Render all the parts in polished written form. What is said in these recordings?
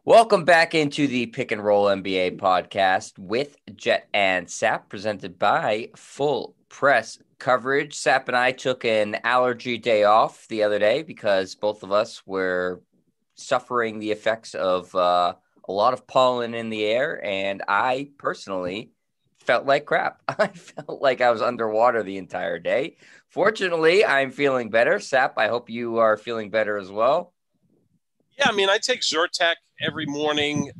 Welcome back into the Pick and Roll NBA podcast with Jet and Sap, presented by Full Press Coverage. Sap and I took an allergy day off the other day because both of us were suffering the effects of a lot of pollen in the air, and I personally felt like crap. I felt like I was underwater the entire day. Fortunately, I'm feeling better. Sap, I hope you are feeling better as well. Yeah, I mean, I take Zyrtec every morning.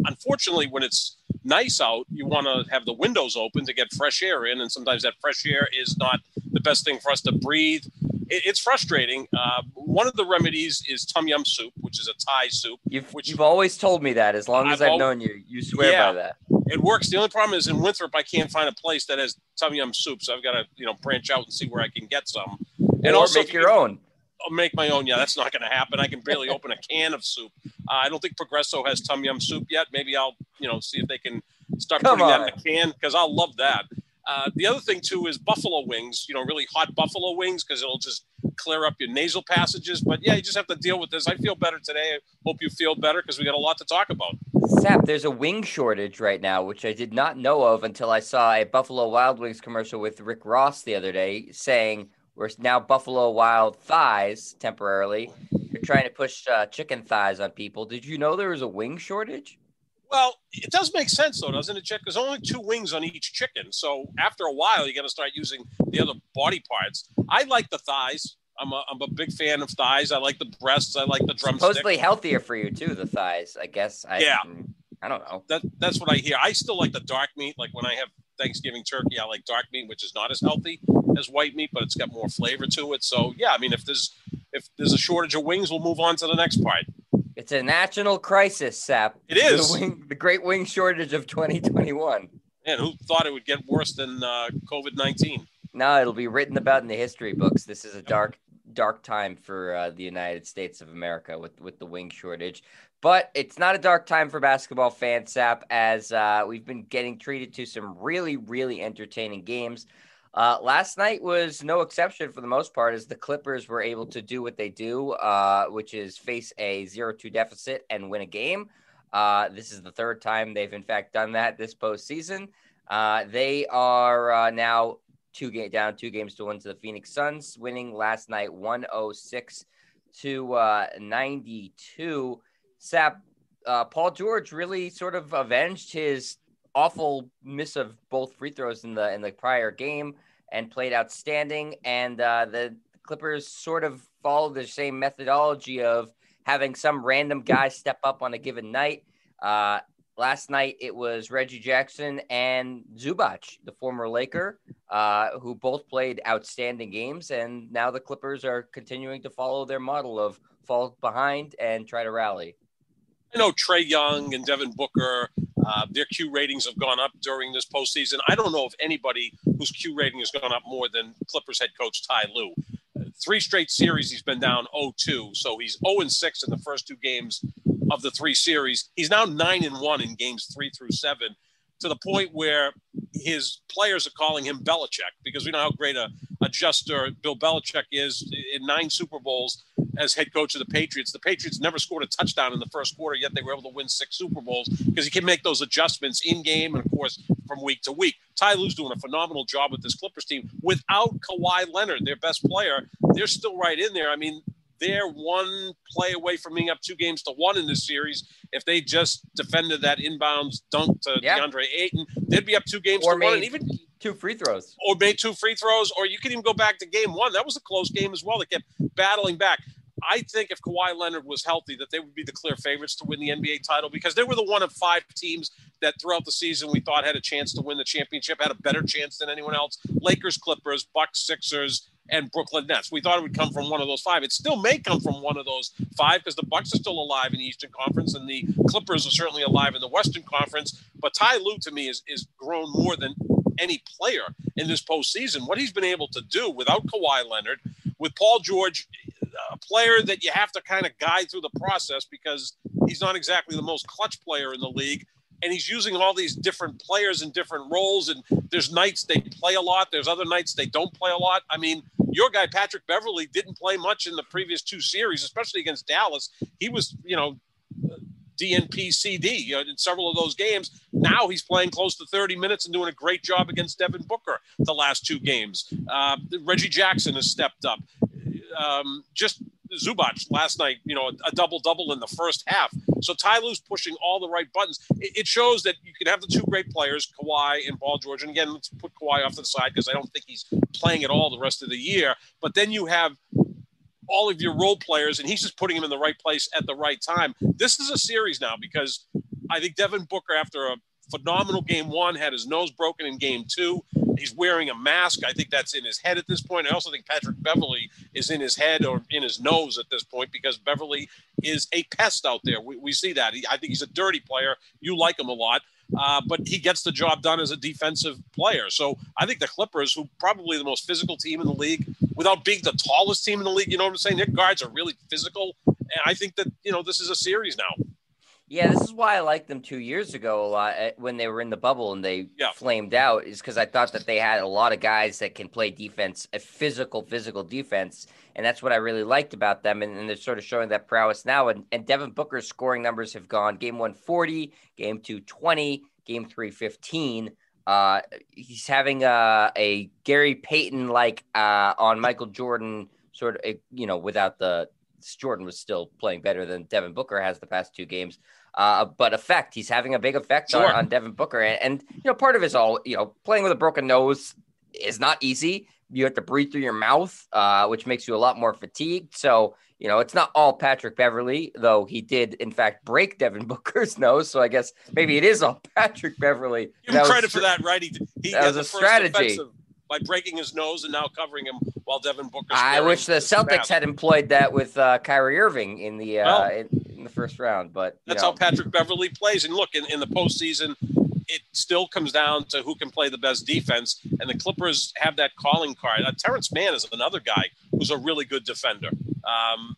Unfortunately, when it's nice out, you want to have the windows open to get fresh air in, and sometimes that fresh air is not the best thing for us to breathe. It's frustrating. One of the remedies is tom yum soup, which is a Thai soup. You've always told me that. As long as I've known you, you swear by yeah, that. it works. The only problem is in Winthrop, I can't find a place that has tom yum soup, so I've got to branch out and see where I can get some. And Or also, make your own. I'll make my own. Yeah, that's not going to happen. I can barely open a can of soup. I don't think Progresso has tom yum soup yet. Maybe I'll, see if they can start putting that in a can, because I'll love that. The other thing too is buffalo wings. Really hot buffalo wings, because it'll just clear up your nasal passages. But yeah, you just have to deal with this. I feel better today. I hope you feel better, because we got a lot to talk about. Sap, there's a wing shortage right now, which I did not know of until I saw a Buffalo Wild Wings commercial with Rick Ross the other day saying we're now Buffalo Wild thighs temporarily. You're trying to push chicken thighs on people. Did you know there was a wing shortage? Well, it does make sense, though, doesn't it, Chick? There's only 2 wings on each chicken. So after a while, you got to start using the other body parts. I like the thighs. I'm a big fan of thighs. I like the breasts. I like the drumstick. Supposedly healthier for you, too, the thighs, I guess. I don't know. That's what I hear. I still like the dark meat. Like when I have Thanksgiving turkey, I like dark meat, which is not as healthy as white meat, but it's got more flavor to it. So, yeah, I mean, if there's a shortage of wings, we'll move on to the next part. It's a national crisis, Sap. It is. The great wing shortage of 2021. Man, who thought it would get worse than COVID-19? No, it'll be written about in the history books. This is a dark time for the United States of America with the wing shortage. But it's not a dark time for basketball fans, Sap, as we've been getting treated to some really, really entertaining games. Last night was no exception for the most part, as the Clippers were able to do what they do, which is face a 0-2 deficit and win a game. This is the third time they've, in fact, done that this postseason. They are now down 2 games to 1 to the Phoenix Suns, winning last night 106-92. Sap, Paul George really sort of avenged his awful miss of both free throws in the prior game and played outstanding. And the Clippers sort of followed the same methodology of having some random guy step up on a given night. Last night, it was Reggie Jackson and Zubac, the former Laker, who both played outstanding games. And now the Clippers are continuing to follow their model of fall behind and try to rally. I know Trae Young and Devin Booker, their Q ratings have gone up during this postseason. I don't know of anybody whose Q rating has gone up more than Clippers head coach Ty Lue. 3 straight series, he's been down 0-2. So he's 0-6 in the first 2 games of the 3 series. He's now 9-1 in games 3 through 7, to the point where his players are calling him Belichick, because we know how great a adjuster Bill Belichick is. In 9 Super Bowls as head coach of the Patriots never scored a touchdown in the first quarter, yet they were able to win 6 Super Bowls, because he can make those adjustments in game and, of course, from week to week. Ty Lue's doing a phenomenal job with this Clippers team. Without Kawhi Leonard, their best player, they're still right in there. I mean, they're 1 play away from being up 2-1 in this series. If they just defended that inbounds dunk to DeAndre Ayton, they'd be up 2-1, and even 2 free throws, or made 2 free throws, or you could even go back to game 1. That was a close game as well. They kept battling back. I think if Kawhi Leonard was healthy, that they would be the clear favorites to win the NBA title, because they were the one of 5 teams that throughout the season we thought had a chance to win the championship, had a better chance than anyone else. Lakers, Clippers, Bucks, Sixers, and Brooklyn Nets. We thought it would come from one of those 5. It still may come from one of those 5, because the Bucks are still alive in the Eastern Conference and the Clippers are certainly alive in the Western Conference. But Ty Lue, to me, is grown more than any player in this postseason. What he's been able to do without Kawhi Leonard, with Paul George, a player that you have to kind of guide through the process, because he's not exactly the most clutch player in the league. And he's using all these different players in different roles. And there's nights they play a lot. There's other nights they don't play a lot. I mean, your guy, Patrick Beverley, didn't play much in the previous 2 series, especially against Dallas. He was, DNP-CD in several of those games. Now he's playing close to 30 minutes and doing a great job against Devin Booker the last 2 games. Reggie Jackson has stepped up. Just Zubac last night, a double-double in the first half. So Ty Lue's pushing all the right buttons. It shows that you can have the 2 great players, Kawhi and Paul George. And again, let's put Kawhi off to the side because I don't think he's playing at all the rest of the year. But then you have all of your role players, and he's just putting them in the right place at the right time. This is a series now because I think Devin Booker, after a phenomenal game 1, had his nose broken in game 2. He's wearing a mask. I think that's in his head at this point. I also think Patrick Beverley is in his head or in his nose at this point because Beverley is a pest out there. We see that. I think he's a dirty player. You like him a lot. But he gets the job done as a defensive player. So I think the Clippers, who probably the most physical team in the league, without being the tallest team in the league, you know what I'm saying? Their guards are really physical. And I think that, this is a series now. Yeah, this is why I liked them 2 years ago a lot when they were in the bubble and they flamed out, is because I thought that they had a lot of guys that can play defense, a physical defense. And that's what I really liked about them. And they're sort of showing that prowess now. And Devin Booker's scoring numbers have gone game 1, 40, game 2, 20, game 3, 15. He's having a Gary Payton on Michael Jordan sort of, without Jordan was still playing better than Devin Booker has the past 2 games. But he's having a big effect on Devin Booker. And part of it is all, playing with a broken nose is not easy. You have to breathe through your mouth, which makes you a lot more fatigued. So, it's not all Patrick Beverley, though he did, in fact, break Devin Booker's nose. So I guess maybe it is all Patrick Beverley. Give him credit for that, right? He that was a strategy. By breaking his nose and now covering him while Devin Booker. I wish the Celtics had employed that with Kyrie Irving in the in the first round, but that's how Patrick Beverley plays. And look, in the postseason, it still comes down to who can play the best defense, and the Clippers have that calling card. Terrence Mann is another guy who's a really good defender.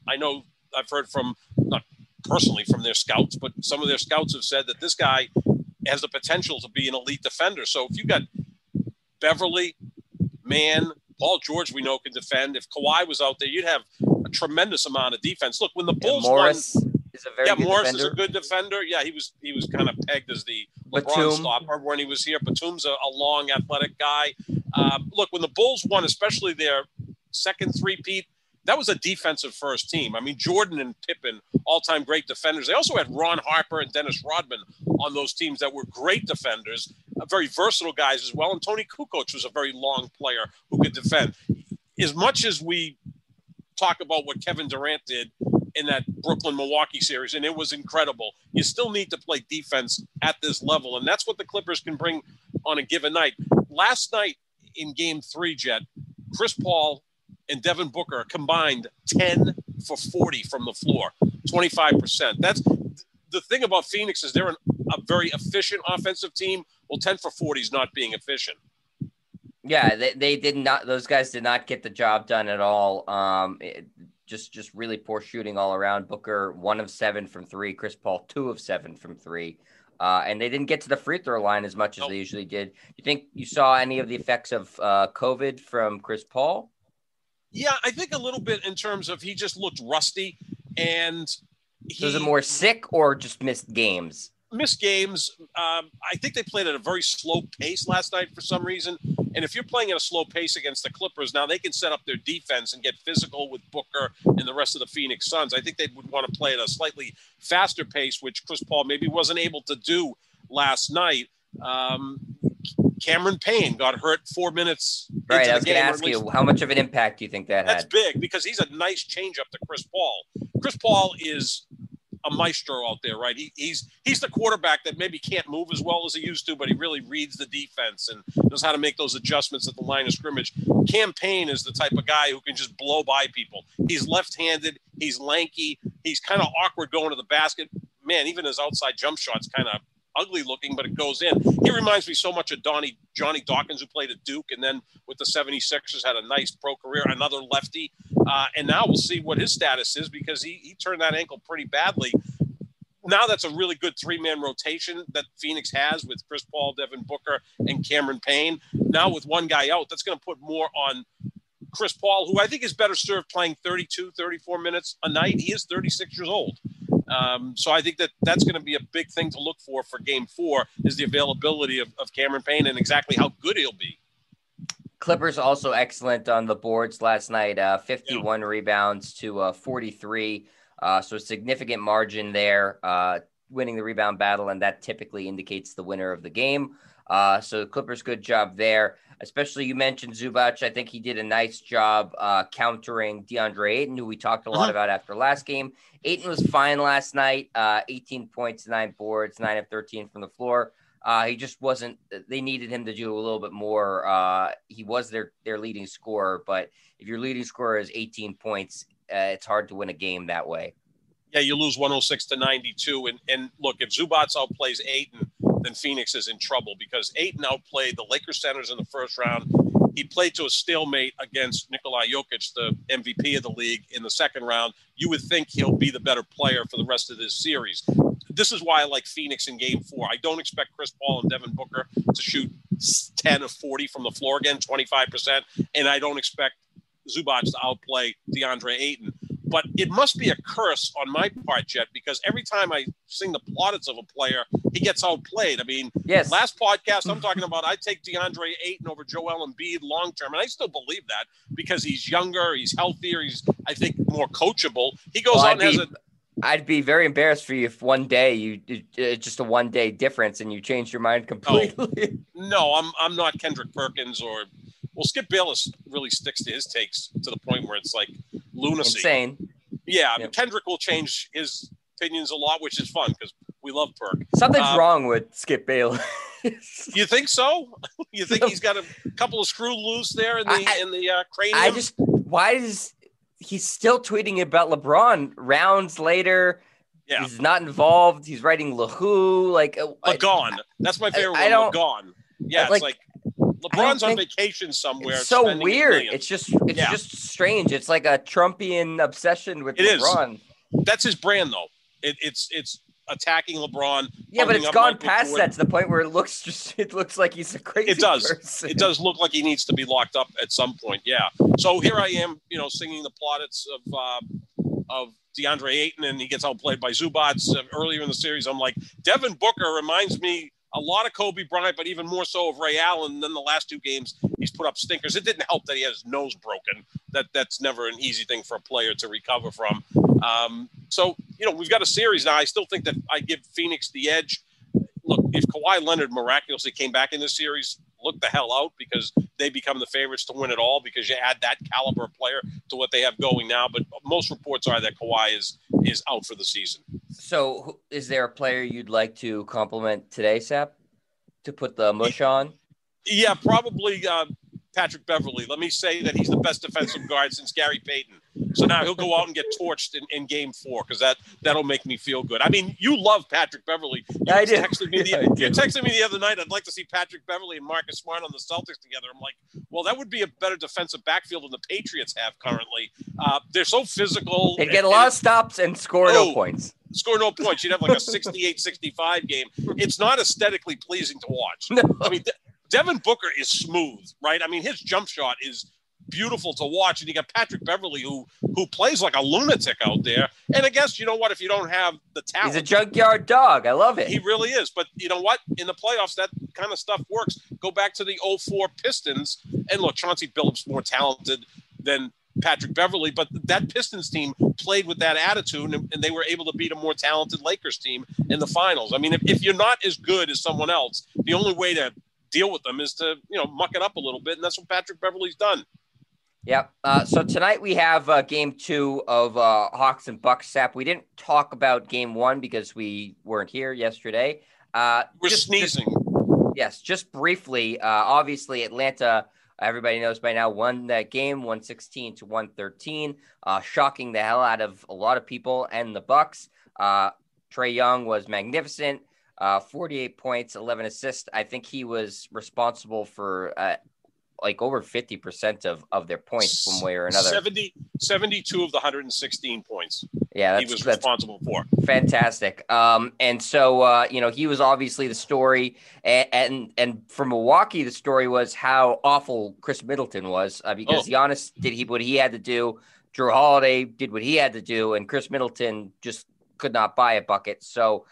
I know I've heard from, not personally from their scouts, but some of their scouts have said that this guy has the potential to be an elite defender. So if you got Beverley, Mann, Paul George, we know can defend. If Kawhi was out there, you'd have a tremendous amount of defense. Look, when the Bulls Morris won, is a very good Morris defender. is a good defender. Yeah, he was kind of pegged as the LeBron stopper when he was here. Batum's a long, athletic guy. Look, when the Bulls won, especially their second three-peat, that was a defensive first team. I mean, Jordan and Pippen, all-time great defenders. They also had Ron Harper and Dennis Rodman on those teams that were great defenders, very versatile guys as well. And Tony Kukoc was a very long player who could defend. As much as we talk about what Kevin Durant did in that Brooklyn-Milwaukee series, and it was incredible, you still need to play defense at this level. And that's what the Clippers can bring on a given night. Last night in Game 3, Jet, Chris Paul and Devin Booker combined 10 for 40 from the floor, 25%. That's the thing about Phoenix is they're a very efficient offensive team. Well, 10 for 40 is not being efficient. Yeah, they did not. Those guys did not get the job done at all. Just really poor shooting all around. Booker 1 of 7 from 3. Chris Paul 2 of 7 from 3. And they didn't get to the free throw line as much as they usually did. You think you saw any of the effects of COVID from Chris Paul? Yeah, I think a little bit in terms of he just looked rusty, and So is it more sick or just missed games? Missed games. I think they played at a very slow pace last night for some reason. And if you're playing at a slow pace against the Clippers, now they can set up their defense and get physical with Booker and the rest of the Phoenix Suns. I think they would want to play at a slightly faster pace, which Chris Paul maybe wasn't able to do last night. Cameron Payne got hurt 4 minutes. Right, I was going to ask you, how much of an impact do you think that had? That's big because he's a nice changeup to Chris Paul. Chris Paul is a maestro out there, right? He's the quarterback that maybe can't move as well as he used to, but he really reads the defense and knows how to make those adjustments at the line of scrimmage. Cam Payne is the type of guy who can just blow by people. He's left-handed. He's lanky. He's kind of awkward going to the basket. Man, even his outside jump shot's kind of ugly looking, but it goes in. He reminds me so much of Johnny Dawkins, who played at Duke, and then with the 76ers had a nice pro career, another lefty. And now we'll see what his status is because he turned that ankle pretty badly. Now that's a really good three-man rotation that Phoenix has with Chris Paul, Devin Booker, and Cameron Payne. Now with one guy out, that's going to put more on Chris Paul, who I think is better served playing 32, 34 minutes a night. He is 36 years old. So I think that's going to be a big thing to look for Game 4 is the availability of Cameron Payne and exactly how good he'll be. Clippers also excellent on the boards last night, 51 rebounds to 43. So a significant margin there, winning the rebound battle, and that typically indicates the winner of the game. So the Clippers, good job there. Especially you mentioned Zubac. I think he did a nice job countering DeAndre Ayton, who we talked a lot about after last game. Ayton was fine last night, 18 points, 9 boards, 9 of 13 from the floor. He just wasn't – they needed him to do a little bit more. He was their leading scorer, but if your leading scorer is 18 points, it's hard to win a game that way. Yeah, you lose 106-92. And look, if Zubac outplays Ayton, then Phoenix is in trouble because Ayton outplayed the Lakers centers in the first round. He played to a stalemate against Nikola Jokic, the MVP of the league, in the second round. You would think he'll be the better player for the rest of this series. This is why I like Phoenix in Game 4. I don't expect Chris Paul and Devin Booker to shoot 10 of 40 from the floor again, 25%. And I don't expect Zubac to outplay DeAndre Ayton. But it must be a curse on my part, Jet, because every time I sing the plaudits of a player, he gets outplayed. I mean, last podcast, I'm talking about I take DeAndre Ayton over Joel Embiid long term, and I still believe that because he's younger, he's healthier, he's, I think, more coachable. He goes out and has a... I'd be very embarrassed for you if one day it's just a 1 day difference and you change your mind completely. No, I'm not Kendrick Perkins or... Well, Skip Bayless really sticks to his takes to the point where it's like lunacy. Insane. Yeah, I mean, Kendrick will change his opinions a lot, which is fun because we love Perk. Something's wrong with Skip Bayless. You think so? You think he's got a couple of screw loose there in the cranium? Why is he's still tweeting about LeBron rounds later? Yeah. He's not involved. He's writing LaHoo. Gone. That's my favorite one. Gone. Yeah, it's like LeBron's on vacation somewhere. It's so weird. It's just strange. It's like a Trumpian obsession with LeBron. That's his brand, though. It's attacking LeBron. Yeah, but it's gone past that to the point where it looks like he's a crazy person. It does look like he needs to be locked up at some point. Yeah. So here I am, singing the plaudits of DeAndre Ayton, and he gets outplayed by Zubac earlier in the series. I'm like, Devin Booker reminds me a lot of Kobe Bryant, but even more so of Ray Allen. And then the last 2 games, he's put up stinkers. It didn't help that he had his nose broken. That's never an easy thing for a player to recover from. So, we've got a series now. I still think that I give Phoenix the edge. Look, if Kawhi Leonard miraculously came back in this series, look the hell out because they become the favorites to win it all because you add that caliber of player to what they have going now. But most reports are that Kawhi is out for the season. So is there a player you'd like to compliment today, Sap, to put the mush on? Yeah, probably Patrick Beverley. Let me say that he's the best defensive guard since Gary Payton. So now he'll go out and get torched in Game 4 because that'll make me feel good. I mean, you love Patrick Beverley. You texted me the other night, I'd like to see Patrick Beverley and Marcus Smart on the Celtics together. I'm like, well, that would be a better defensive backfield than the Patriots have currently. They're so physical. They'd get a lot of stops and score no points. Score no points. You'd have like a 68-65 game. It's not aesthetically pleasing to watch. No. I mean, Devin Booker is smooth, right? I mean, his jump shot is beautiful to watch. And you got Patrick Beverley who plays like a lunatic out there. And I guess, you know what, if you don't have the talent. He's a junkyard dog. I love it. He really is. But you know what? In the playoffs, that kind of stuff works. Go back to the 04 Pistons. And look, Chauncey Billups more talented than Patrick Beverley, but that Pistons team played with that attitude, and they were able to beat a more talented Lakers team in the finals. I mean, if you're not as good as someone else, the only way to deal with them is to, muck it up a little bit, and that's what Patrick Beverley's done. Yep. So tonight we have Game 2 of Hawks and Bucks. Sap, we didn't talk about Game 1 because we weren't here yesterday. We're sneezing. Just briefly. Obviously, Atlanta. Everybody knows by now won that game 116-113, shocking the hell out of a lot of people and the Bucks. Trae Young was magnificent, 48 points, 11 assists. I think he was responsible for over 50% of their points one way or another. 72 of the 116 points. Yeah, he was responsible for. Fantastic. And so, he was obviously the story. And for Milwaukee, the story was how awful Chris Middleton was because Giannis did what he had to do. Drew Holiday did what he had to do. And Chris Middleton just could not buy a bucket. So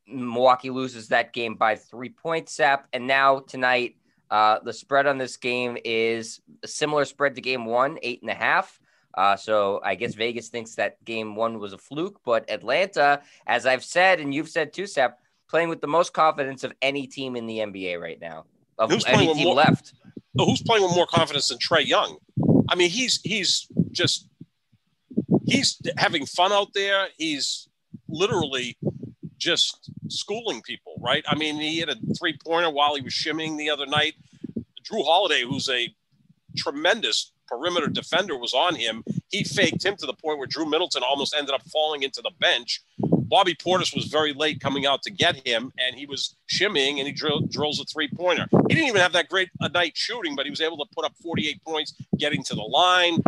Milwaukee loses that game by 3 points, Sap. And now tonight, the spread on this game is a similar spread to game one, 8.5. So I guess Vegas thinks that game one was a fluke, but Atlanta, as I've said, and you've said too, Sap, playing with the most confidence of any team in the NBA right now, of any team left. Who's playing with more confidence than Trae Young? I mean, he's having fun out there. He's literally just schooling people, right? I mean, he had a 3-pointer while he was shimmying the other night. Drew Holiday, who's a tremendous perimeter defender, was on him. He faked him to the point where Drew Middleton almost ended up falling into the bench. Bobby Portis was very late coming out to get him, and he was shimmying, and he drills a 3-pointer. He didn't even have that great a night shooting, but he was able to put up 48 points, getting to the line,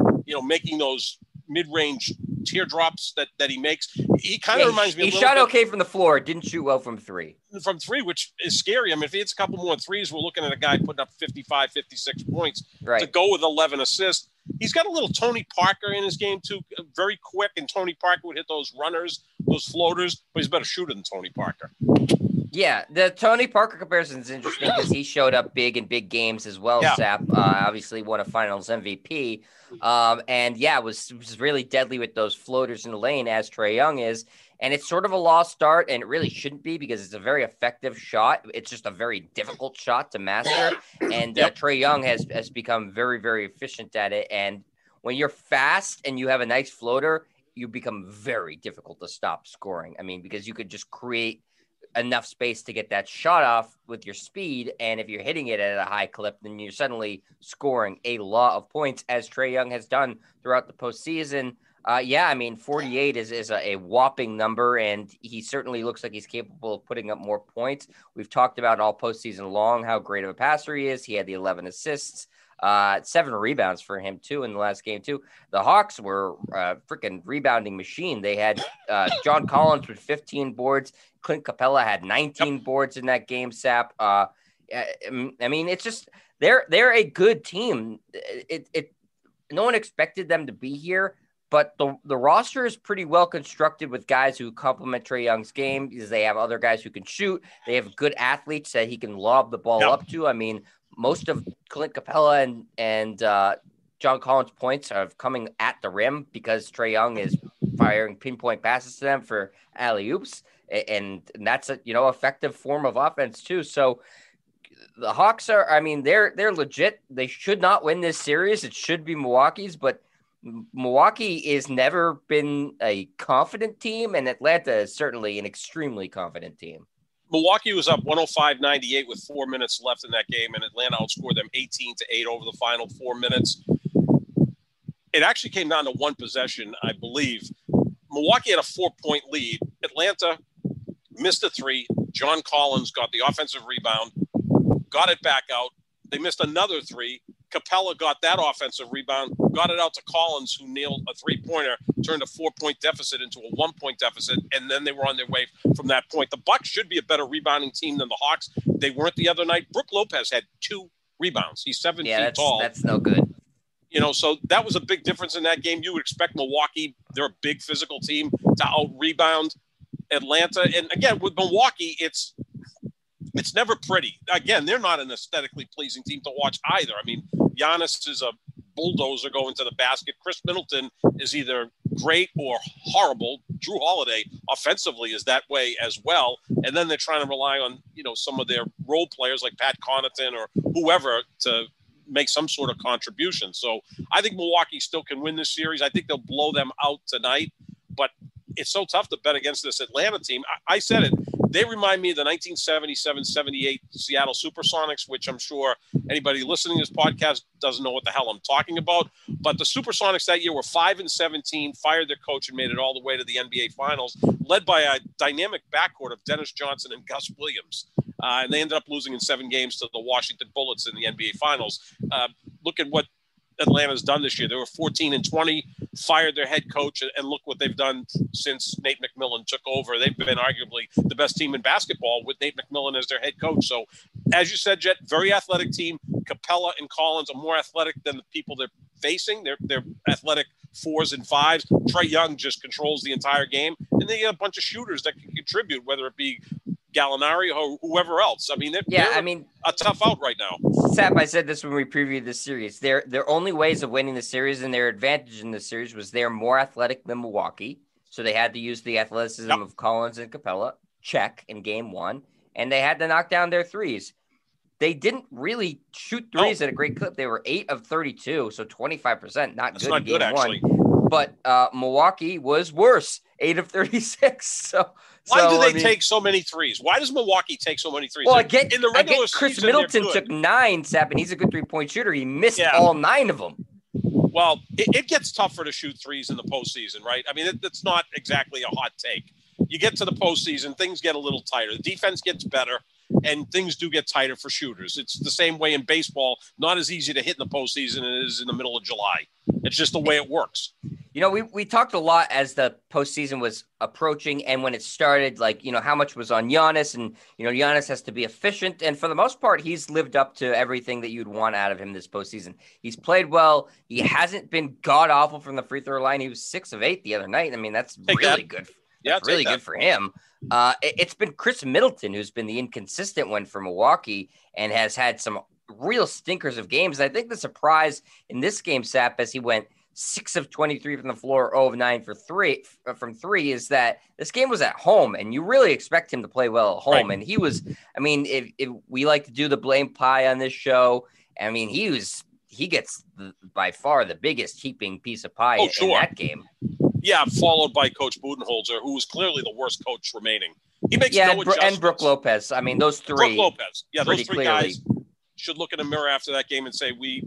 making those mid-range teardrops that he makes. He kind of reminds me. He shot okay from the floor, didn't shoot well from three. From three, which is scary. I mean, if he hits a couple more threes, we're looking at a guy putting up 55, 56 points to go with 11 assists. He's got a little Tony Parker in his game, too. Very quick, and Tony Parker would hit those runners, those floaters, but he's a better shooter than Tony Parker. Yeah, the Tony Parker comparison is interesting because he showed up big in big games as well, Sap. Obviously won a finals MVP. And was really deadly with those floaters in the lane, as Trae Young is. And it's sort of a lost start, and it really shouldn't be because it's a very effective shot. It's just a very difficult shot to master. And Trae Young has become very, very efficient at it. And when you're fast and you have a nice floater, you become very difficult to stop scoring. I mean, because you could just create enough space to get that shot off with your speed. And if you're hitting it at a high clip, then you're suddenly scoring a lot of points, as Trae Young has done throughout the postseason. 48 is a whopping number, and he certainly looks like he's capable of putting up more points. We've talked about all postseason long how great of a passer he is. He had the 11 assists, 7 rebounds for him, too, in the last game, too. The Hawks were a freaking rebounding machine. They had John Collins with 15 boards. Clint Capella had 19 boards in that game, Sap. I mean, it's just they're a good team. No one expected them to be here, but the roster is pretty well constructed with guys who complement Trae Young's game because they have other guys who can shoot. They have good athletes that he can lob the ball up to. I mean, most of Clint Capella and John Collins' points are coming at the rim because Trae Young is firing pinpoint passes to them for alley-oops. And that's a effective form of offense too. So the Hawks they're legit. They should not win this series. It should be Milwaukee's, but Milwaukee has never been a confident team, and Atlanta is certainly an extremely confident team. Milwaukee was up 105-98 with 4 minutes left in that game, and Atlanta outscored them 18-8 over the final 4 minutes. It actually came down to one possession, I believe. Milwaukee had a 4-point lead. Atlanta missed a three. John Collins got the offensive rebound, got it back out. They missed another three. Capella got that offensive rebound, got it out to Collins, who nailed a 3-pointer, turned a 4-point deficit into a 1-point deficit, and then they were on their way from that point. The Bucks should be a better rebounding team than the Hawks. They weren't the other night. Brook Lopez had 2 rebounds. He's 7 feet tall. That's no good. So that was a big difference in that game. You would expect Milwaukee, they're a big physical team, to out-rebound Atlanta. And again, with Milwaukee, it's never pretty. Again, they're not an aesthetically pleasing team to watch either. I mean, Giannis is a bulldozer going to the basket. Chris Middleton is either great or horrible. Drew Holiday offensively is that way as well. And then they're trying to rely on, some of their role players like Pat Connaughton or whoever to make some sort of contribution. So I think Milwaukee still can win this series. I think they'll blow them out tonight, but it's so tough to bet against this Atlanta team. I said it. They remind me of the 1977-78 Seattle Supersonics, which I'm sure anybody listening to this podcast doesn't know what the hell I'm talking about. But the Supersonics that year were 5-17, fired their coach, and made it all the way to the NBA Finals, led by a dynamic backcourt of Dennis Johnson and Gus Williams. And they ended up losing in 7 games to the Washington Bullets in the NBA Finals. Look at what Atlanta's done this year. They were 14-20, fired their head coach, and look what they've done since Nate McMillan took over. They've been arguably the best team in basketball with Nate McMillan as their head coach. So, as you said, Jet, very athletic team. Capella and Collins are more athletic than the people they're facing. They're athletic 4s and 5s. Trae Young just controls the entire game, and they get a bunch of shooters that can contribute, whether it be Gallinari or whoever else. I mean, they're a tough out right now. Sap, I said this when we previewed this series. Their only ways of winning the series and their advantage in the series was they're more athletic than Milwaukee, so they had to use the athleticism of Collins and Capella, check, in game one, and they had to knock down their threes. They didn't really shoot threes at a great clip. They were 8 of 32, so 25%, not good in game one. But Milwaukee was worse, 8 of 36. Why do they take so many threes? Why does Milwaukee take so many threes? Well, in the regular Chris season, Middleton took 9, Sap, and he's a good three-point shooter. He missed all 9 of them. Well, it gets tougher to shoot threes in the postseason, right? I mean, it's not exactly a hot take. You get to the postseason, things get a little tighter. The defense gets better, and things do get tighter for shooters. It's the same way in baseball. Not as easy to hit in the postseason as it is in the middle of July. It's just the way it works. You know, we talked a lot as the postseason was approaching and when it started, like, you know, how much was on Giannis, and, you know, Giannis has to be efficient. And for the most part, he's lived up to everything that you'd want out of him this postseason. He's played well. He hasn't been god awful from the free throw line. He was 6 of 8 the other night. I mean, that's really good. That's really good for him. It's been Chris Middleton who's been the inconsistent one for Milwaukee and has had some real stinkers of games. And I think the surprise in this game, Sap, as he went 6 of 23 from the floor, 0 of 9 from three, is that this game was at home, and you really expect him to play well at home. Right. And he was, I mean, if we like to do the blame pie on this show, I mean, he gets by far the biggest heaping piece of pie in that game. Yeah, followed by Coach Budenholzer, who was clearly the worst coach remaining. He makes no adjustments. And Brook Lopez. I mean, those three. Brook Lopez. Yeah, those three guys should look in the mirror after that game and say, we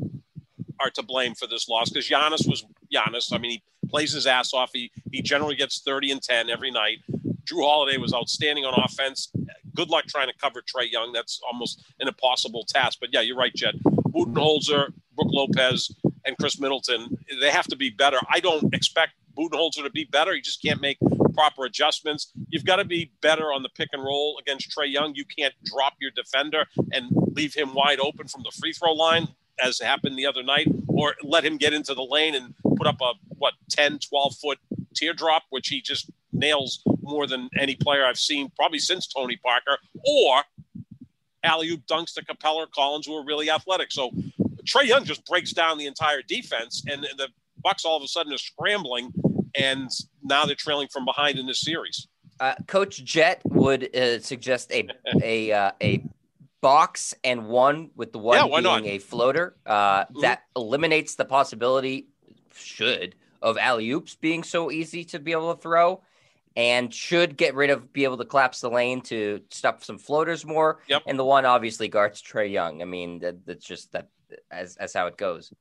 are to blame for this loss, because Giannis was Giannis. I mean, he plays his ass off. He generally gets 30 and 10 every night. Drew Holiday was outstanding on offense. Good luck trying to cover Trae Young. That's almost an impossible task. But, yeah, you're right, Jed. Budenholzer, Brook Lopez, and Chris Middleton, they have to be better. I don't expect Budenholzer to be better. He just can't make proper adjustments. You've got to be better on the pick and roll against Trae Young. You can't drop your defender and leave him wide open from the free throw line, as happened the other night, or let him get into the lane and put up a, 10, 12-foot teardrop, which he just nails more than any player I've seen probably since Tony Parker, or alley-oop dunks to Capella or Collins, who are really athletic. So Trae Young just breaks down the entire defense, and the Bucks all of a sudden are scrambling, and now they're trailing from behind in this series. Coach Jet would suggest a box and one, with the one being a floater. That eliminates the possibility, of alley-oops being so easy to be able to throw, and should get rid of, be able to collapse the lane to stop some floaters more. Yep. And the one obviously guards Trae Young. I mean, that's just that as how it goes.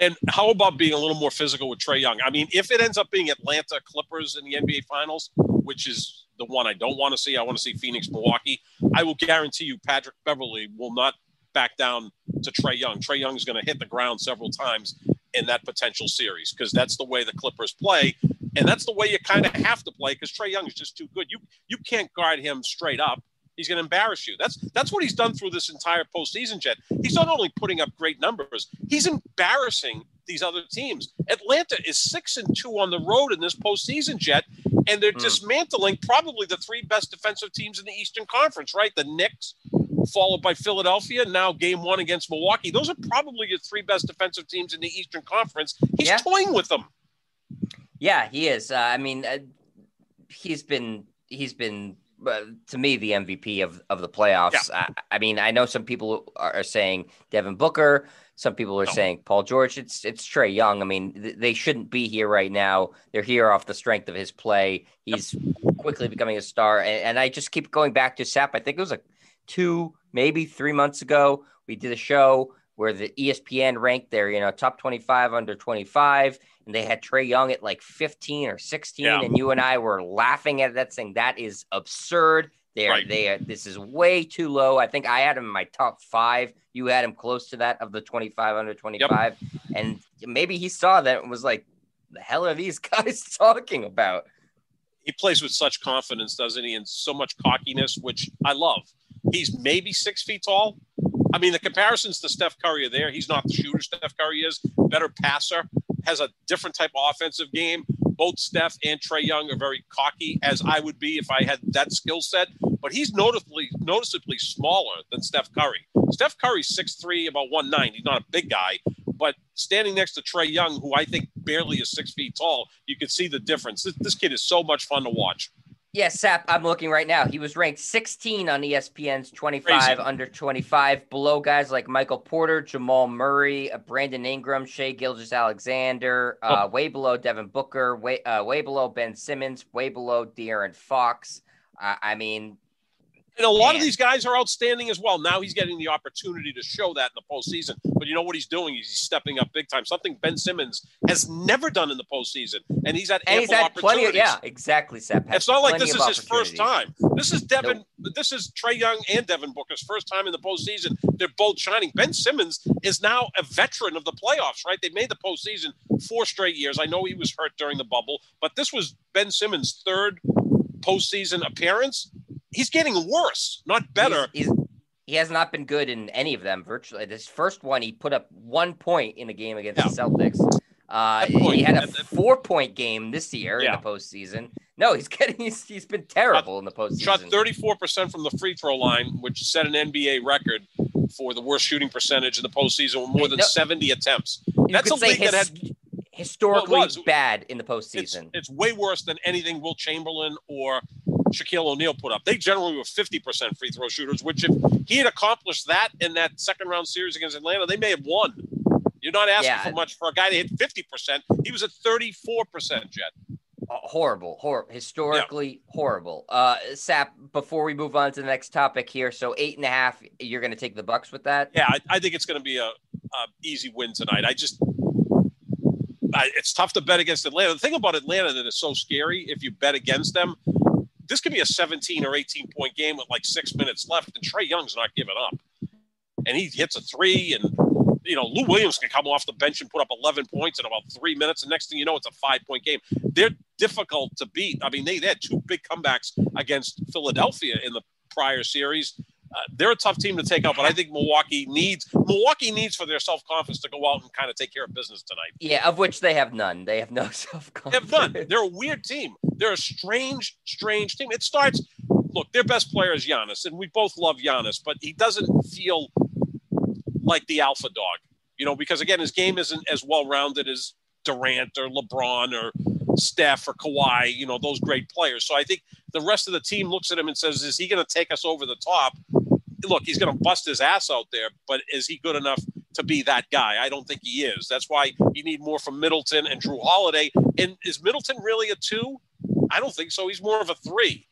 And how about being a little more physical with Trae Young? I mean, if it ends up being Atlanta Clippers in the NBA Finals, which is the one I don't want to see, I want to see Phoenix, Milwaukee, I will guarantee you Patrick Beverley will not back down to Trae Young. Trae Young is going to hit the ground several times in that potential series, because that's the way the Clippers play, and that's the way you kind of have to play, because Trae Young is just too good. You can't guard him straight up. He's going to embarrass you. That's what he's done through this entire postseason, Jet. He's not only putting up great numbers, he's embarrassing these other teams. Atlanta is 6-2 on the road in this postseason, Jet, and they're dismantling probably the 3 best defensive teams in the Eastern Conference, right? The Knicks, followed by Philadelphia, now game 1 against Milwaukee. Those are probably your 3 best defensive teams in the Eastern Conference. He's toying with them. Yeah, he is. I mean, he's been to me the MVP of the playoffs. Yeah. I mean, I know some people are saying Devin Booker. Some people are saying Paul George. It's Trae Young. I mean, they shouldn't be here right now. They're here off the strength of his play. He's quickly becoming a star. And I just keep going back to Sap. I think it was 2, maybe 3 months ago, we did a show where the ESPN ranked their, top 25 under 25, and they had Trae Young at like 15 or 16, and you and I were laughing at that, saying that is absurd. This is way too low. I think I had him in my top 5. You had him close to that of the 25 under 25, and maybe he saw that and was like, the hell are these guys talking about? He plays with such confidence, doesn't he? And so much cockiness, which I love. He's maybe 6 feet tall. I mean, the comparisons to Steph Curry are there. He's not the shooter Steph Curry is. Better passer. has a different type of offensive game. Both Steph and Trae Young are very cocky, as I would be if I had that skill set. But he's noticeably smaller than Steph Curry. Steph Curry's 6'3", about 190. He's not a big guy. But standing next to Trae Young, who I think barely is 6 feet tall, you can see the difference. This kid is so much fun to watch. Yeah, Sap, I'm looking right now. He was ranked 16 on ESPN's 25 Crazy. under 25, below guys like Michael Porter, Jamal Murray, Brandon Ingram, Shai Gilgeous-Alexander, way below Devin Booker, way below Ben Simmons, way below De'Aaron Fox. I mean, and a lot of these guys are outstanding as well. Now he's getting the opportunity to show that in the postseason. But you know what he's doing? He's stepping up big time. Something Ben Simmons has never done in the postseason. And he's had ample opportunities. Yeah, exactly, Sep. It's not like this is his first time. This is This is Trae Young and Devin Booker's first time in the postseason. They're both shining. Ben Simmons is now a veteran of the playoffs, right? They made the postseason 4 straight years. I know he was hurt during the bubble, but this was Ben Simmons' 3rd postseason appearance. He's getting worse, not better. He has not been good in any of them virtually. This first one, he put up 1 point in a game against the Celtics. He had a 4-point game this year in the postseason. No, he's been terrible in the postseason. Shot 34% from the free throw line, which set an NBA record for the worst shooting percentage in the postseason with more than 70 attempts. That's a league that had historically bad in the postseason. It's way worse than anything Will Chamberlain or Shaquille O'Neal put up. They generally were 50% free throw shooters, which if he had accomplished that in that second round series against Atlanta, they may have won. You're not asking for much for a guy that hit 50%. He was at 34%, Jet. Horrible. Historically horrible. Sap, before we move on to the next topic here, so 8.5, you're going to take the Bucks with that? Yeah, I think it's going to be a easy win tonight. It's tough to bet against Atlanta. The thing about Atlanta that is so scary, if you bet against them, this could be a 17 or 18-point game with like 6 minutes left, and Trae Young's not giving up. And he hits a 3, and Lou Williams can come off the bench and put up 11 points in about 3 minutes, and next thing you know, it's a 5-point game. They're difficult to beat. I mean, they had 2 big comebacks against Philadelphia in the prior series. They're a tough team to take out, but I think Milwaukee needs for their self-confidence to go out and kind of take care of business tonight. Yeah, of which they have none. They have no self-confidence. They have none. They're a weird team. They're a strange team. It starts, look, their best player is Giannis, and we both love Giannis, but he doesn't feel like the alpha dog, because, again, his game isn't as well-rounded as Durant or LeBron or Steph or Kawhi, those great players. So I think the rest of the team looks at him and says, is he going to take us over the top? Look, he's going to bust his ass out there, but is he good enough to be that guy? I don't think he is. That's why you need more from Middleton and Drew Holiday. And is Middleton really a 2? I don't think so. He's more of a 3.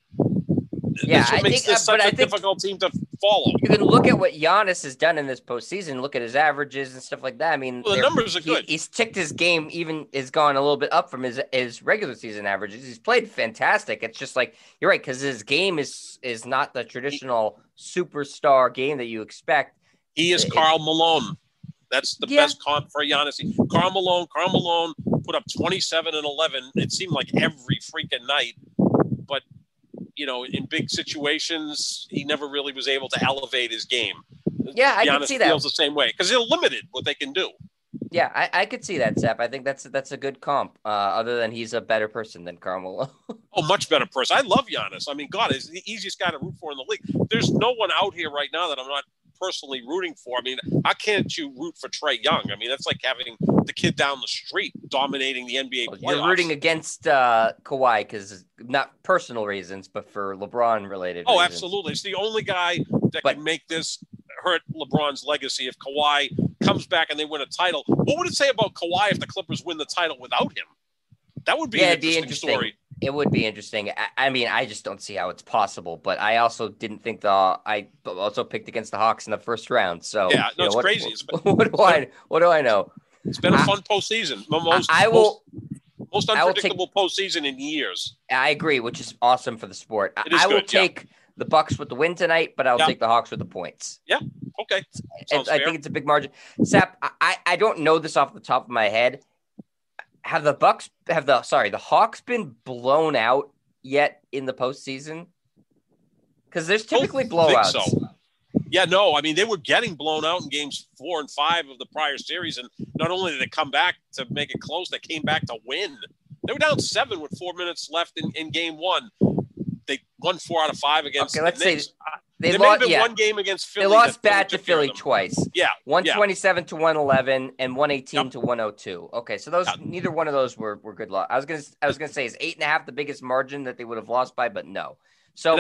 Yeah, That's what makes this such a difficult team to follow. You can look at what Giannis has done in this postseason, look at his averages and stuff like that. I mean, the numbers are good. He's ticked his game, even has gone a little bit up from his regular season averages. He's played fantastic. It's just like, you're right, because his game is not the traditional superstar game that you expect. He is Karl Malone. That's the best comp for Giannis. Karl Malone put up 27 and 11. It seemed like every freaking night. But in big situations, he never really was able to elevate his game. Yeah, I can see that. Giannis feels the same way because they're limited what they can do. Yeah, I could see that, Sep. I think that's a good comp. Other than he's a better person than Carmelo. Oh, much better person. I love Giannis. I mean, God, he's the easiest guy to root for in the league. There's no one out here right now that I'm not personally rooting for. I mean, how can't you root for Trae Young? I mean, that's like having the kid down the street dominating the NBA playoffs. You're rooting against Kawhi because not personal reasons, but for LeBron-related reasons. Oh, absolutely. It's the only guy that can make this hurt LeBron's legacy if Kawhi comes back and they win a title. What would it say about Kawhi if the Clippers win the title without him? That would be an interesting story. It would be interesting. I mean, I just don't see how it's possible. But I also didn't think I also picked against the Hawks in the first round. So yeah, no, it's crazy. What do I know? It's been a fun postseason. Most unpredictable postseason in years. I agree, which is awesome for the sport. I will take the Bucks with the win tonight, but I'll take the Hawks with the points. Yeah. Okay. I think it's a big margin. Sap, I don't know this off the top of my head. Have the Hawks been blown out yet in the postseason? Because there's typically blowouts. So. Yeah, no, I mean, they were getting blown out in games 4 and 5 of the prior series. And not only did they come back to make it close, they came back to win. They were down 7 with 4 minutes left in game 1. They won 4 out of 5 against let's the Knicks. say they may lost, have been one game against Philly. They lost bad to Philly twice. Yeah. 127 to 111 and 118 to 102. Okay, so neither one of those were good loss. I was gonna say, is 8.5 the biggest margin that they would have lost by, but no. So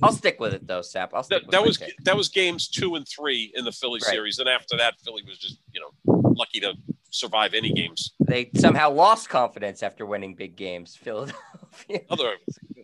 I'll stick with it though, Sap. That was games 2 and 3 in the Philly series, and after that, Philly was just lucky to survive any games. They somehow lost confidence after winning big games. Philadelphia.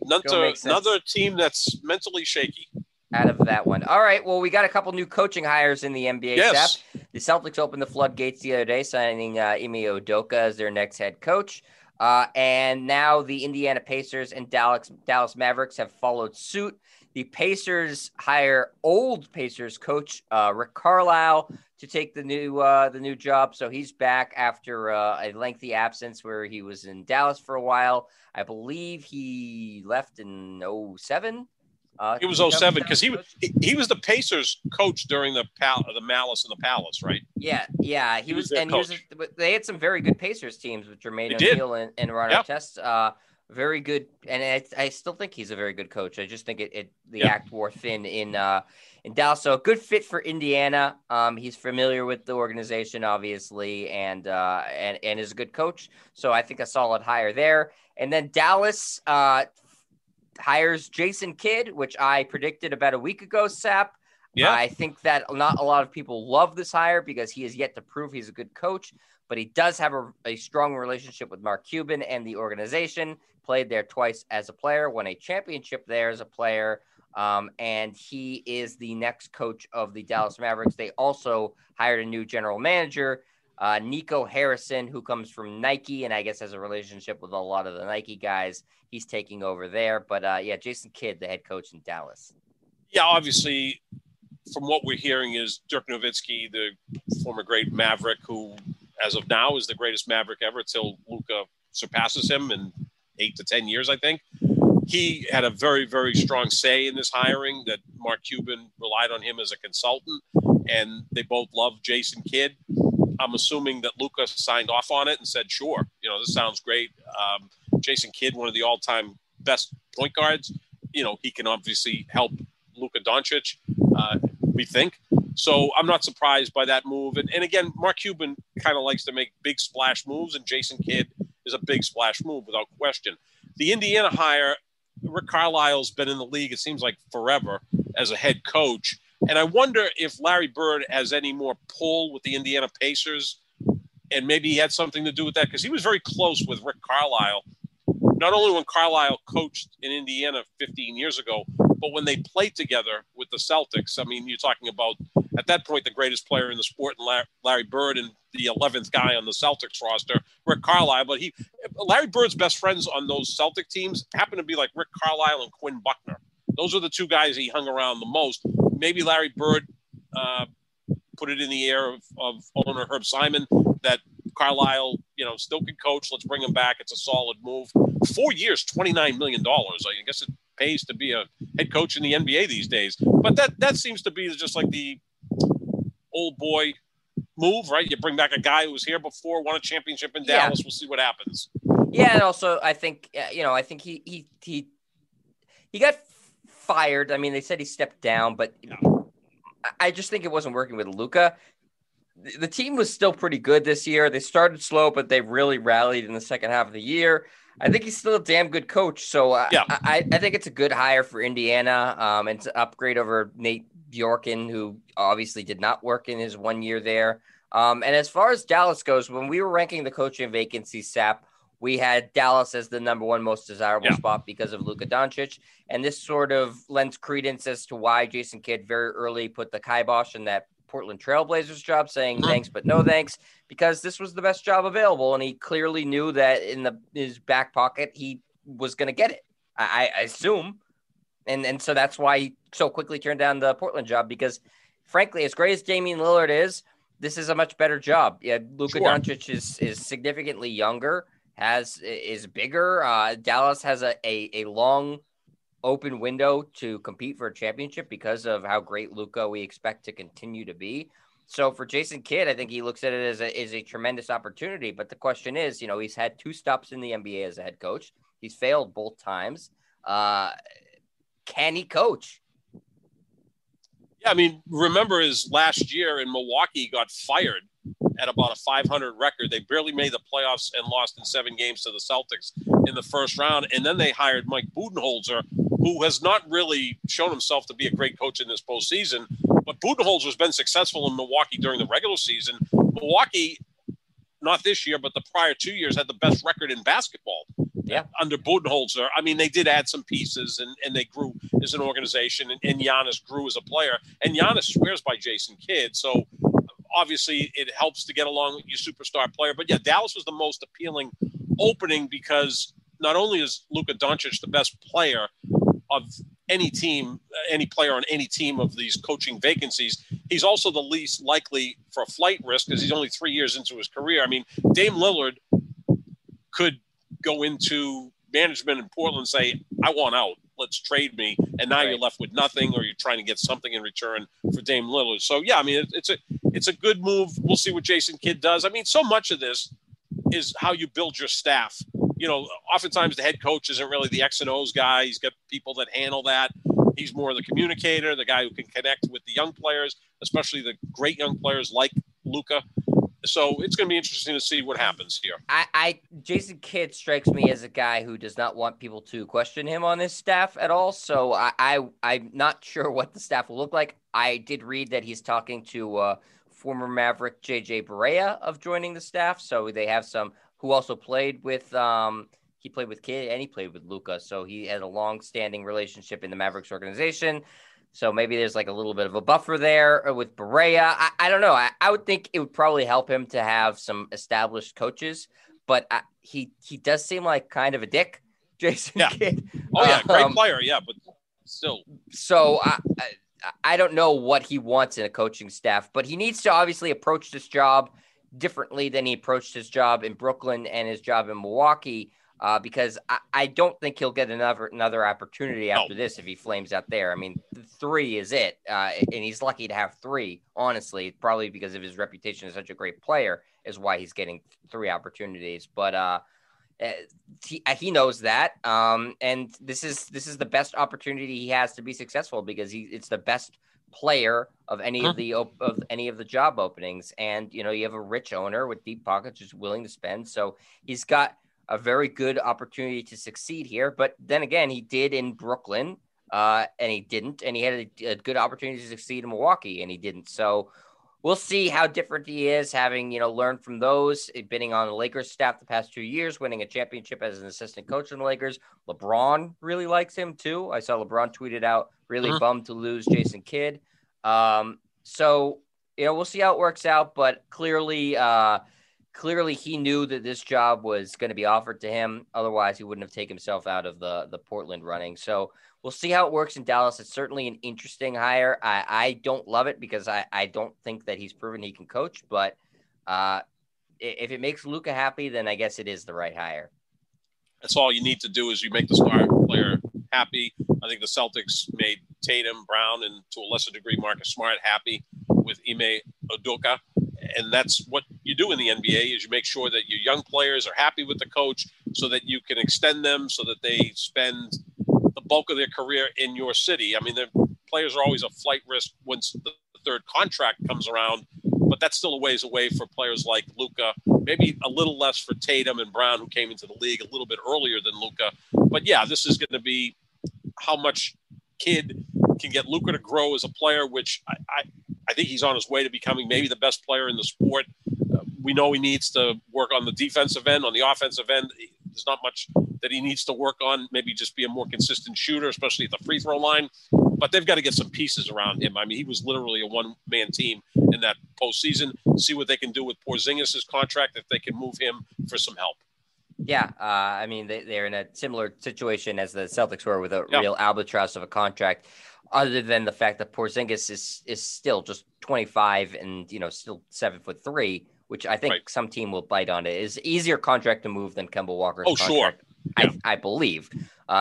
Another team that's mentally shaky. Out of that one. All right. Well, we got a couple new coaching hires in the NBA. Yes. Sap. The Celtics opened the floodgates the other day, signing Ime Udoka as their next head coach. And now the Indiana Pacers and Dallas Mavericks have followed suit. The Pacers hire old Pacers coach Rick Carlisle to take the new job. So he's back after a lengthy absence where he was in Dallas for a while. I believe he left in 2007. It was 2007 because he was the Pacers coach during the Malice in the Palace, right? Yeah. He was they had some very good Pacers teams with Jermaine O'Neal and Ron Artest. Very good, and I still think he's a very good coach. I just think the act wore thin in Dallas. So a good fit for Indiana. He's familiar with the organization, obviously, and is a good coach. So I think a solid hire there. And then Dallas hires Jason Kidd, which I predicted about a week ago, Sap. Yeah. I think that not a lot of people love this hire because he has yet to prove he's a good coach, but he does have a strong relationship with Mark Cuban and the organization, played there twice as a player, won a championship there as a player, and he is the next coach of the Dallas Mavericks. They also hired a new general manager, Nico Harrison, who comes from Nike and I guess has a relationship with a lot of the Nike guys. He's taking over there. But, Jason Kidd, the head coach in Dallas. Yeah, obviously, from what we're hearing is Dirk Nowitzki, the former great Maverick, who as of now is the greatest Maverick ever till Luka surpasses him in 8 to 10 years, I think. He had a very, very strong say in this hiring that Mark Cuban relied on him as a consultant, and they both love Jason Kidd. I'm assuming that Luka signed off on it and said, sure, this sounds great. Jason Kidd, one of the all-time best point guards, he can obviously help Luka Doncic, we think. So I'm not surprised by that move. And again, Mark Cuban kind of likes to make big splash moves, and Jason Kidd is a big splash move without question. The Indiana hire, Rick Carlisle's been in the league, it seems like forever, as a head coach. And I wonder if Larry Bird has any more pull with the Indiana Pacers, and maybe he had something to do with that, because he was very close with Rick Carlisle, not only when Carlisle coached in Indiana 15 years ago, but when they played together with the Celtics. I mean, you're talking about, at that point, the greatest player in the sport, Larry Bird, and the 11th guy on the Celtics roster, Rick Carlisle. But Larry Bird's best friends on those Celtic teams happen to be like Rick Carlisle and Quinn Buckner. Those are the two guys he hung around the most. Maybe Larry Bird put it in the air of owner Herb Simon that Carlisle, still can coach. Let's bring him back. It's a solid move. 4 years, $29 million. I guess it pays to be a head coach in the NBA these days. But that seems to be just like the old boy move, right? You bring back a guy who was here before, won a championship in Dallas. We'll see what happens. Yeah, and also I think he got fired. I mean, they said he stepped down, but I just think it wasn't working with Luka. The team was still pretty good this year. They started slow, but they really rallied in the second half of the year. I think he's still a damn good coach. So I think it's a good hire for Indiana. And it's an upgrade over Nate Bjorken, who obviously did not work in his 1 year there. And as far as Dallas goes, when we were ranking the coaching vacancies, Sap, we had Dallas as the number one most desirable spot because of Luka Doncic. And this sort of lends credence as to why Jason Kidd very early put the kibosh in that Portland Trailblazers job, saying thanks but no thanks, because this was the best job available, and he clearly knew that in his back pocket he was going to get it. I assume, and so that's why he so quickly turned down the Portland job, because frankly, as great as Damian Lillard is, this is a much better job. Yeah, Luka Doncic is significantly younger, is bigger. Dallas has a long open window to compete for a championship because of how great Luka we expect to continue to be. So for Jason Kidd, I think he looks at it as a tremendous opportunity. But the question is, he's had 2 stops in the NBA as a head coach. He's failed both times. Can he coach? Yeah, I mean, remember his last year in Milwaukee, he got fired at about a 500 record. They barely made the playoffs and lost in 7 games to the Celtics in the first round. And then they hired Mike Budenholzer, who has not really shown himself to be a great coach in this postseason. But Budenholzer has been successful in Milwaukee during the regular season. Milwaukee, not this year, but the prior 2 years, had the best record in basketball. Yeah. Under Budenholzer. I mean, they did add some pieces, and they grew as an organization, and Giannis grew as a player. And Giannis swears by Jason Kidd. So obviously it helps to get along with your superstar player. But yeah, Dallas was the most appealing opening because not only is Luka Doncic the best player of any team, any player on any team of these coaching vacancies, he's also the least likely for a flight risk because he's only 3 years into his career. I mean, Dame Lillard could go into management in Portland and say, I want out. Let's trade me. And now you're left with nothing, or you're trying to get something in return for Dame Lillard. So, yeah, I mean, it's a good move. We'll see what Jason Kidd does. I mean, so much of this is how you build your staff. Oftentimes the head coach isn't really the X and O's guy. He's got people that handle that. He's more the communicator, the guy who can connect with the young players, especially the great young players like Luka. So it's going to be interesting to see what happens here. Jason Kidd strikes me as a guy who does not want people to question him on his staff at all. So I'm not sure what the staff will look like. I did read that he's talking to former Maverick JJ Barea of joining the staff. So they have some who also played with he played with Kidd and he played with Luka. So he had a long-standing relationship in the Mavericks organization. So maybe there's like a little bit of a buffer there with Barea. I don't know. I would think it would probably help him to have some established coaches, but he does seem like kind of a dick, Jason Kidd. Oh, yeah, great player, yeah, but still. So I don't know what he wants in a coaching staff, but he needs to obviously approach this job differently than he approached his job in Brooklyn and his job in Milwaukee. Because I don't think he'll get another opportunity after this if he flames out there. I mean, 3 is it, and he's lucky to have 3, honestly, probably because of his reputation as such a great player is why he's getting 3 opportunities. But he knows that, and this is the best opportunity he has to be successful because it's the best player of any of the job openings, and you have a rich owner with deep pockets who's willing to spend, so he's got a very good opportunity to succeed here. But then again, he did in Brooklyn and he didn't. And he had a good opportunity to succeed in Milwaukee and he didn't. So we'll see how different he is, having, learned from those, bidding on the Lakers staff the past 2 years, winning a championship as an assistant coach in the Lakers. LeBron really likes him too. I saw LeBron tweeted out, really bummed to lose Jason Kidd. So, we'll see how it works out, but clearly he knew that this job was going to be offered to him. Otherwise, he wouldn't have taken himself out of the Portland running. So we'll see how it works in Dallas. It's certainly an interesting hire. I don't love it because I don't think that he's proven he can coach. But if it makes Luka happy, then I guess it is the right hire. That's all you need to do is you make the star player happy. I think the Celtics made Tatum, Brown, and to a lesser degree Marcus Smart happy with Ime Udoka. And that's what you do in the NBA is you make sure that your young players are happy with the coach so that you can extend them so that they spend the bulk of their career in your city. I mean, the players are always a flight risk once the third contract comes around, but that's still a ways away for players like Luka, maybe a little less for Tatum and Brown, who came into the league a little bit earlier than Luka. But yeah, this is going to be how much Kidd can get Luka to grow as a player, which I think he's on his way to becoming maybe the best player in the sport. We know he needs to work on the defensive end. On the offensive end, there's not much that he needs to work on. Maybe just be a more consistent shooter, especially at the free throw line. But they've got to get some pieces around him. I mean, he was literally a one-man team in that postseason. See what they can do with Porzingis' contract, if they can move him for some help. Yeah, I mean, they're in a similar situation as the Celtics were with a real albatross of a contract, other than the fact that Porzingis is still just 25 and, still 7'3", which I think some team will bite on it. Is easier contract to move than Kemba Walker's contract. Sure. Yeah. I believe.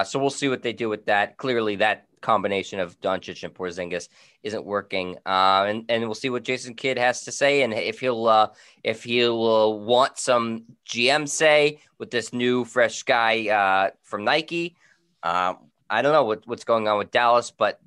So we'll see what they do with that. Clearly, that combination of Doncic and Porzingis isn't working. And we'll see what Jason Kidd has to say, and if he'll want some GM say with this new fresh guy from Nike. I don't know what's going on with Dallas, but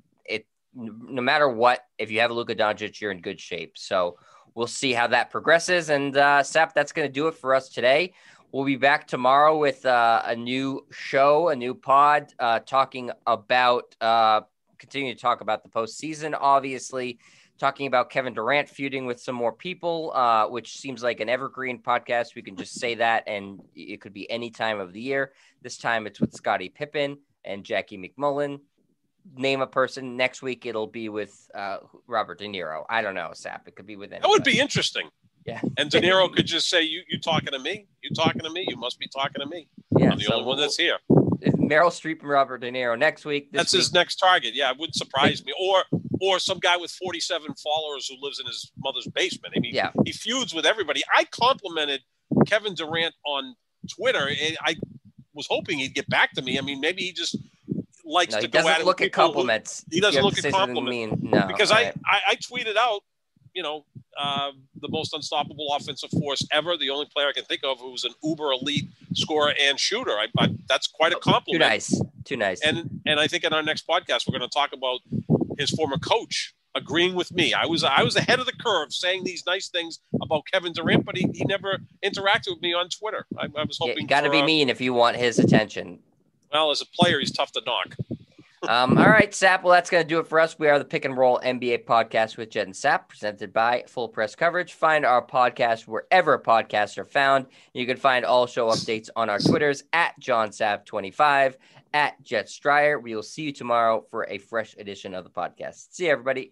no matter what, if you have Luka Doncic, you're in good shape. So we'll see how that progresses. And Sap, that's going to do it for us today. We'll be back tomorrow with a new show, a new pod, talking about continuing to talk about the postseason, obviously, talking about Kevin Durant feuding with some more people, which seems like an evergreen podcast. We can just say that, and it could be any time of the year. This time it's with Scottie Pippen and Jackie McMullen. Name a person. Next week it'll be with Robert De Niro. I don't know, Sap. It could be with anybody. That would be interesting. Yeah. And De Niro could just say, you talking to me? You talking to me? You must be talking to me. Yeah, I'm the only one that's here. Meryl Streep and Robert De Niro next week. That's his next target. Yeah, it wouldn't surprise me. Or some guy with 47 followers who lives in his mother's basement. I mean, He feuds with everybody. I complimented Kevin Durant on Twitter. I was hoping he'd get back to me. I mean, maybe he just likes to go at it. Look at compliments. He doesn't look at compliments. No, because I tweeted out, the most unstoppable offensive force ever. The only player I can think of who's an uber elite scorer and shooter. That's quite a compliment. Too nice. And I think in our next podcast, we're going to talk about his former coach agreeing with me. I was ahead of the curve saying these nice things about Kevin Durant, but he never interacted with me on Twitter. I was hoping. You got to be mean if you want his attention. Well, as a player, he's tough to knock. All right, Sap. Well, that's going to do it for us. We are the Pick and Roll NBA podcast with Jet and Sap, presented by Full Press Coverage. Find our podcast wherever podcasts are found. You can find all show updates on our Twitters at JohnSap25, at Jet Stryer. We will see you tomorrow for a fresh edition of the podcast. See you, everybody.